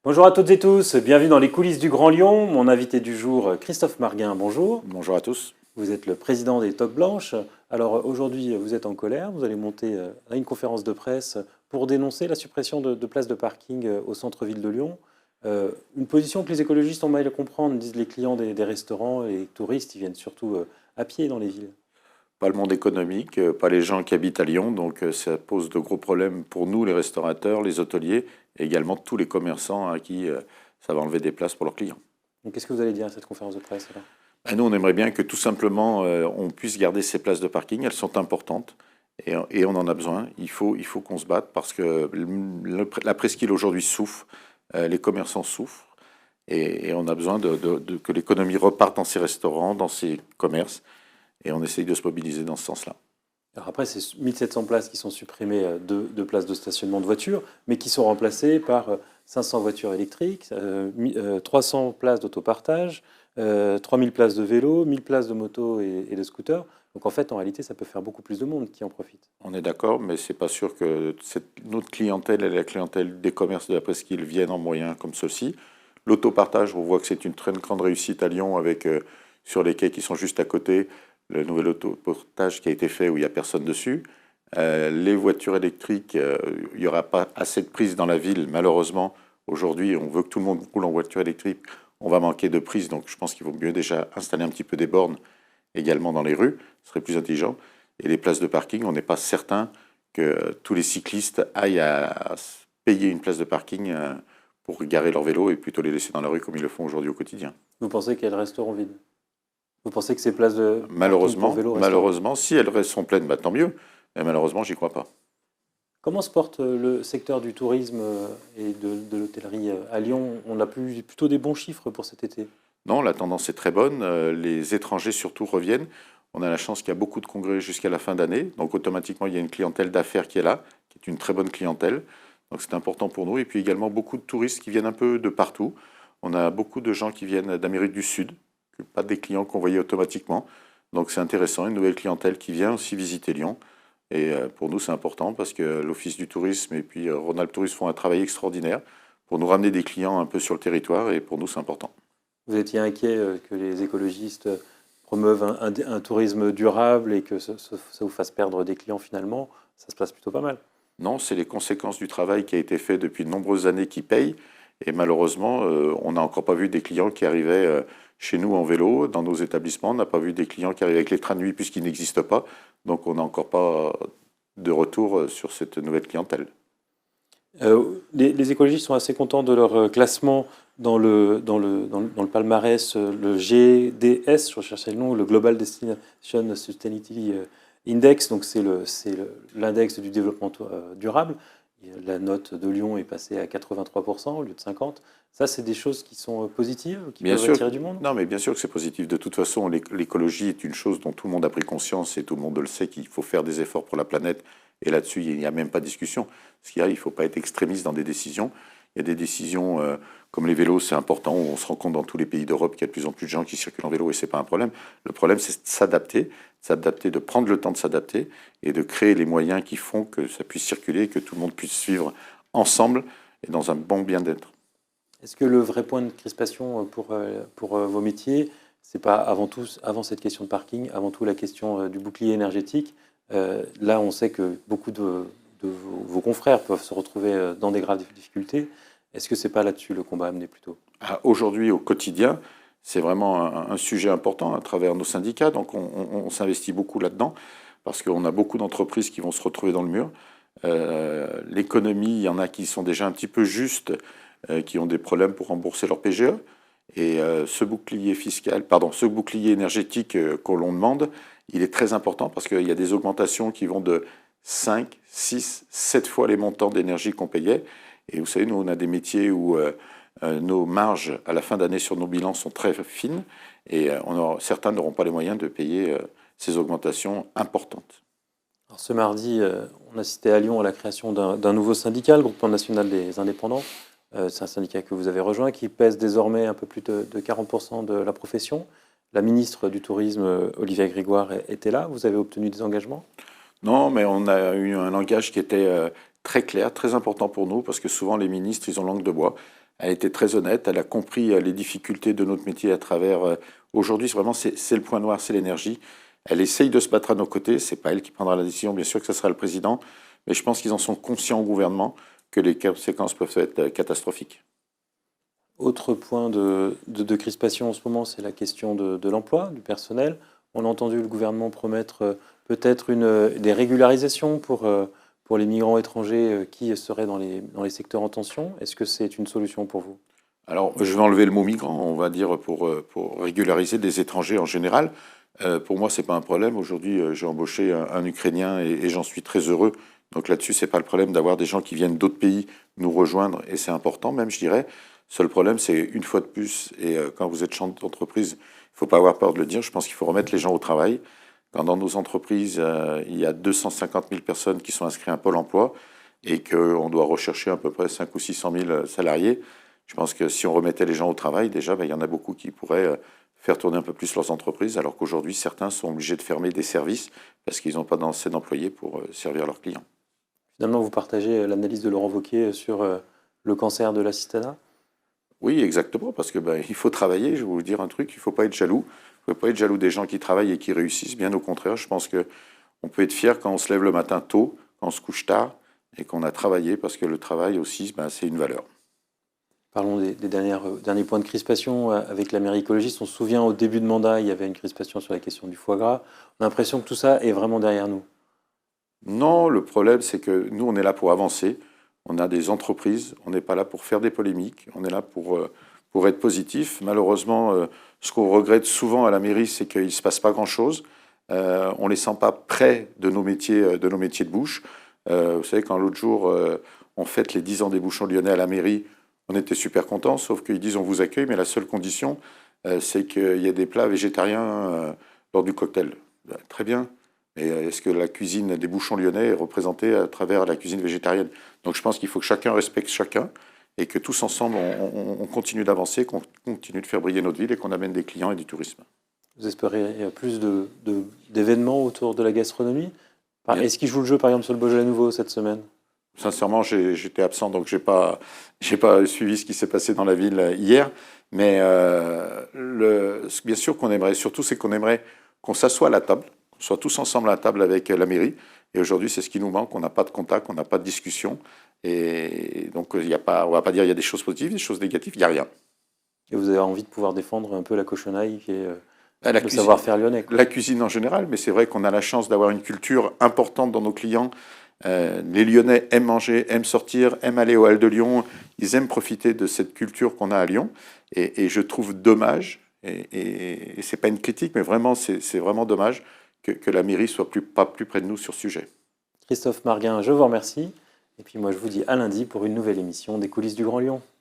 Bonjour à toutes et tous, bienvenue dans les coulisses du Grand Lyon. Mon invité du jour, Christophe Marguin, bonjour. Bonjour à tous. Vous êtes le président des Toques Blanches. Alors aujourd'hui, vous êtes en colère, vous allez monter à une conférence de presse pour dénoncer la suppression de places de parking au centre-ville de Lyon. Une position que les écologistes ont mal à comprendre, disent les clients des restaurants et les touristes, ils viennent surtout à pied dans les villes. Pas le monde économique, pas les gens qui habitent à Lyon, donc ça pose de gros problèmes pour nous, les restaurateurs, les hôteliers, et également tous les commerçants à qui ça va enlever des places pour leurs clients. Donc qu'est-ce que vous allez dire à cette conférence de presse alors? Nous, on aimerait bien que tout simplement on puisse garder ces places de parking, elles sont importantes et on en a besoin. Il faut qu'on se batte parce que la presqu'île aujourd'hui souffre, les commerçants souffrent et on a besoin que l'économie reparte dans ces restaurants, dans ces commerces. Et on essaye de se mobiliser dans ce sens-là. Alors après, c'est 1700 places qui sont supprimées de places de stationnement de voitures, mais qui sont remplacées par 500 voitures électriques, 300 places d'autopartage, 3000 places de vélo, 1000 places de moto et de scooter. Donc en fait, en réalité, ça peut faire beaucoup plus de monde qui en profite. On est d'accord, mais c'est pas sûr que notre clientèle et la clientèle des commerces de la presqu'île viennent en moyens comme ceux-ci. L'autopartage, on voit que c'est une très grande réussite à Lyon avec sur les quais qui sont juste à côté, le nouvel autoportage qui a été fait où il n'y a personne dessus. Les voitures électriques, il n'y aura pas assez de prises dans la ville. Malheureusement, aujourd'hui, on veut que tout le monde roule en voiture électrique. On va manquer de prises, donc je pense qu'il vaut mieux déjà installer un petit peu des bornes également dans les rues. Ce serait plus intelligent. Et les places de parking, on n'est pas certain que tous les cyclistes aillent à payer une place de parking pour garer leur vélo et plutôt les laisser dans la rue comme ils le font aujourd'hui au quotidien. Vous pensez qu'elles resteront vides? Vous pensez que ces places de parking Malheureusement, pour vélo malheureusement, si elles sont pleines, bah, tant mieux. Mais malheureusement, j'y crois pas. Comment se porte le secteur du tourisme et de l'hôtellerie à Lyon? On a plutôt des bons chiffres pour cet été. Non, la tendance est très bonne. Les étrangers surtout reviennent. On a la chance qu'il y a beaucoup de congrès jusqu'à la fin d'année. Donc automatiquement, il y a une clientèle d'affaires qui est là, qui est une très bonne clientèle. Donc c'est important pour nous. Et puis également beaucoup de touristes qui viennent un peu de partout. On a beaucoup de gens qui viennent d'Amérique du Sud, pas des clients qu'on voyait automatiquement. Donc c'est intéressant, une nouvelle clientèle qui vient aussi visiter Lyon. Et pour nous, c'est important parce que l'Office du tourisme et puis Rhône-Alpes Tourisme font un travail extraordinaire pour nous ramener des clients un peu sur le territoire. Et pour nous, c'est important. Vous étiez inquiet que les écologistes promeuvent un tourisme durable et que ça vous fasse perdre des clients finalement? Ça se passe plutôt pas mal. Non, c'est les conséquences du travail qui a été fait depuis de nombreuses années qui payent. Et malheureusement, on n'a encore pas vu des clients qui arrivaient chez nous en vélo, dans nos établissements. On n'a pas vu des clients qui arrivaient avec les trains de nuit puisqu'ils n'existent pas. Donc on n'a encore pas de retour sur cette nouvelle clientèle. Les écologistes sont assez contents de leur classement dans le palmarès, le GDS, je recherchais le nom, le Global Destination Sustainability Index, donc c'est l'index du développement durable. La note de Lyon est passée à 83% au lieu de 50%. Ça, c'est des choses qui sont positives, qui peuvent attirer du monde? Non, mais bien sûr que c'est positif. De toute façon, l'écologie est une chose dont tout le monde a pris conscience et tout le monde le sait qu'il faut faire des efforts pour la planète. Et là-dessus, il n'y a même pas de discussion. Ce qu'il y a, il ne faut pas être extrémiste dans des décisions. Il y a des décisions comme les vélos, c'est important. On se rend compte dans tous les pays d'Europe qu'il y a de plus en plus de gens qui circulent en vélo et ce n'est pas un problème. Le problème, c'est de s'adapter, de prendre le temps de s'adapter et de créer les moyens qui font que ça puisse circuler, que tout le monde puisse vivre ensemble et dans un bon bien-être. Est-ce que le vrai point de crispation pour vos métiers, c'est pas avant cette question de parking, avant tout la question du bouclier énergétique? Là, on sait que beaucoup de vos confrères peuvent se retrouver dans des graves difficultés. Est-ce que c'est pas là-dessus le combat à mener plutôt? Aujourd'hui, au quotidien, c'est vraiment un sujet important à travers nos syndicats. Donc on s'investit beaucoup là-dedans parce qu'on a beaucoup d'entreprises qui vont se retrouver dans le mur. L'économie, il y en a qui sont déjà un petit peu justes, qui ont des problèmes pour rembourser leur PGE. Et ce bouclier énergétique qu'on l'on demande, il est très important parce qu'il y a des augmentations qui vont de 5, 6, 7 fois les montants d'énergie qu'on payait. Et vous savez, nous, on a des métiers où nos marges à la fin d'année sur nos bilans sont très fines et certains n'auront pas les moyens de payer ces augmentations importantes. Alors, ce mardi, on a assisté à Lyon à la création d'un nouveau syndicat, le Groupement national des indépendants. C'est un syndicat que vous avez rejoint, qui pèse désormais un peu plus de 40% de la profession. La ministre du Tourisme, Olivia Grégoire, était là. Vous avez obtenu des engagements? Non, mais on a eu un langage qui était très clair, très important pour nous, parce que souvent les ministres, ils ont langue de bois. Elle était très honnête, elle a compris les difficultés de notre métier à travers... Aujourd'hui, vraiment, c'est le point noir, c'est l'énergie. Elle essaye de se battre à nos côtés, c'est pas elle qui prendra la décision, bien sûr que ce sera le président, mais je pense qu'ils en sont conscients au gouvernement que les conséquences peuvent être catastrophiques. Autre point de crispation en ce moment, c'est la question de l'emploi, du personnel. On a entendu le gouvernement promettre peut-être des régularisations pour les migrants étrangers qui seraient dans les secteurs en tension. Est-ce que c'est une solution pour vous? Alors, je vais enlever le mot migrant, on va dire, pour régulariser des étrangers en général. Pour moi, c'est pas un problème. Aujourd'hui, j'ai embauché un Ukrainien et j'en suis très heureux. Donc là-dessus, c'est pas le problème d'avoir des gens qui viennent d'autres pays nous rejoindre, et c'est important même, je dirais. Seul problème, c'est une fois de plus, et quand vous êtes chef d'entreprise, il faut pas avoir peur de le dire, je pense qu'il faut remettre les gens au travail. Quand dans nos entreprises, il y a 250 000 personnes qui sont inscrites à Pôle emploi et qu'on doit rechercher à peu près 5 ou 600 000 salariés, je pense que si on remettait les gens au travail, déjà, il y en a beaucoup qui pourraient faire tourner un peu plus leurs entreprises, alors qu'aujourd'hui, certains sont obligés de fermer des services parce qu'ils n'ont pas assez d'employés pour servir leurs clients. Finalement, vous partagez l'analyse de Laurent Wauquiez sur le cancer de l'assistanat? Oui, exactement, parce que il faut travailler. Je vais vous dire un truc, il ne faut pas être jaloux. Il ne faut pas être jaloux des gens qui travaillent et qui réussissent. Bien au contraire, je pense qu'on peut être fier quand on se lève le matin tôt, quand on se couche tard et qu'on a travaillé, parce que le travail aussi, c'est une valeur. Parlons des derniers points de crispation avec la mairie écologiste. On se souvient, au début de mandat, il y avait une crispation sur la question du foie gras. On a l'impression que tout ça est vraiment derrière nous. Non, le problème, c'est que nous, on est là pour avancer. On a des entreprises, on n'est pas là pour faire des polémiques, on est là pour être positif. Malheureusement, ce qu'on regrette souvent à la mairie, c'est qu'il ne se passe pas grand-chose. On ne les sent pas près de nos métiers de bouche. Vous savez, quand l'autre jour, on fête les 10 ans des bouchons lyonnais à la mairie, on était super contents, sauf qu'ils disent on vous accueille, mais la seule condition, c'est qu'il y ait des plats végétariens lors du cocktail. Très bien. Et est-ce que la cuisine des bouchons lyonnais est représentée à travers la cuisine végétarienne? Donc je pense qu'il faut que chacun respecte chacun et que tous ensemble, on continue d'avancer, qu'on continue de faire briller notre ville et qu'on amène des clients et du tourisme. Vous espérez plus d'événements autour de la gastronomie? Bien. Est-ce qu'ils jouent le jeu, par exemple, sur le Beaujolais Nouveau cette semaine? Sincèrement, j'étais absent, donc j'ai pas suivi ce qui s'est passé dans la ville hier. Mais bien sûr qu'on aimerait, surtout, c'est qu'on aimerait qu'on s'assoie à la table, qu'on soit tous ensemble à la table avec la mairie. Et aujourd'hui, c'est ce qui nous manque. On n'a pas de contact, on n'a pas de discussion. Et donc, on ne va pas dire il y a des choses positives, des choses négatives, il n'y a rien. Et vous avez envie de pouvoir défendre un peu la cochonaille qui est La le savoir-faire lyonnais, quoi. La cuisine en général, mais c'est vrai qu'on a la chance d'avoir une culture importante dans nos clients. Les Lyonnais aiment manger, aiment sortir, aiment aller aux Halles de Lyon. Ils aiment profiter de cette culture qu'on a à Lyon. Et je trouve dommage, et ce n'est pas une critique, mais vraiment, c'est vraiment dommage que la mairie soit pas plus près de nous sur ce sujet. Christophe Marguin, je vous remercie. Et puis moi, je vous dis à lundi pour une nouvelle émission des coulisses du Grand Lyon.